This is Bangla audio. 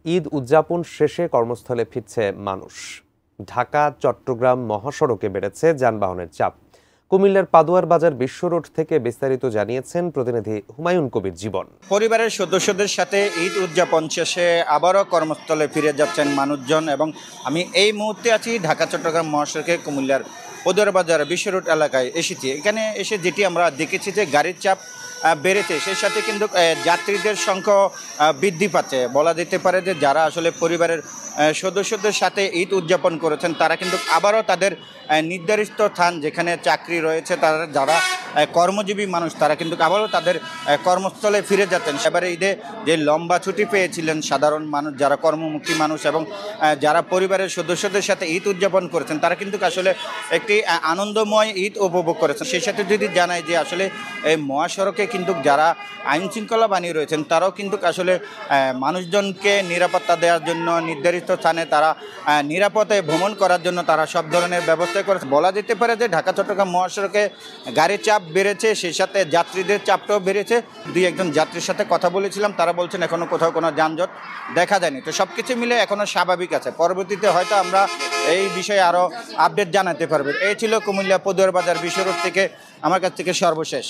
ঈদ উদযাপন শেষে কর্মস্থলে ফিরছে মানুষ। ঢাকা চট্টগ্রাম মহাসড়কে বেড়েছে যানবাহনের চাপ। কুমিল্লার পাদুয়ার বাজার বিশ্ব রোড থেকে বিস্তারিত জানিয়েছেন প্রতিনিধি হুমায়ুন কবির জীবন। পরিবারের সদস্যদের সাথে ঈদ উদযাপন শেষে আবারও কর্মস্থলে ফিরে যাচ্ছেন মানুষজন এবং আমি এই মুহূর্তে আছি ঢাকা চট্টগ্রাম মহাসড়কে কুমিল্লার পাদুয়ার বাজার বিশ্ব রোড এলাকায় এসেছি। এখানে এসে যেটি আমরা দেখেছি যে গাড়ির চাপ বেড়েছে, সেই সাথে কিন্তু যাত্রীদের সংখ্যা বৃদ্ধি পাচ্ছে। বলা যেতে পারে যে যারা আসলে পরিবারের সদস্যদের সাথে ঈদ উদযাপন করেছেন তারা কিন্তু আবারও তাদের নির্ধারিত স্থান যেখানে চাকরি রয়েছে, তারা যারা কর্মজীবী মানুষ তারা কিন্তু আবারও তাদের কর্মস্থলে ফিরে যাচ্ছেন। এবারে ঈদে যে লম্বা ছুটি পেয়েছিলেন সাধারণ মানুষ, যারা কর্মমুখী মানুষ এবং যারা পরিবারের সদস্যদের সাথে ঈদ উদযাপন করেছেন তারা কিন্তু আসলে একটি আনন্দময় ঈদ উপভোগ করেছেন। সেই সাথে যদি জানাই যে আসলে এই মহাসড়কে কিন্তু যারা আইন শৃঙ্খলা বানিয়ে রয়েছেন তারাও কিন্তু আসলে মানুষজনকে নিরাপত্তা দেওয়ার জন্য নির্ধারিত স্থানে তারা নিরাপদে ভ্রমণ করার জন্য তারা সব ধরনের ব্যবস্থা করেছে। বলা যেতে পারে যে ঢাকা চট্টগ্রাম মহাসড়কে গাড়ির চাপ বেড়েছে, সেই সাথে যাত্রীদের চাপটাও বেড়েছে। দুই একজন যাত্রীর সাথে কথা বলেছিলাম, তারা বলছেন এখনও কোথাও কোনো যানজট দেখা যায়নি। তো সব কিছু মিলে এখনও স্বাভাবিক আছে। পরবর্তীতে হয়তো আমরা এই বিষয়ে আরও আপডেট জানাতে পারবো। এই ছিল কুমিল্লা পাদুয়ার বাজার বিশ্ব রোড থেকে আমার কাছ থেকে সর্বশেষ।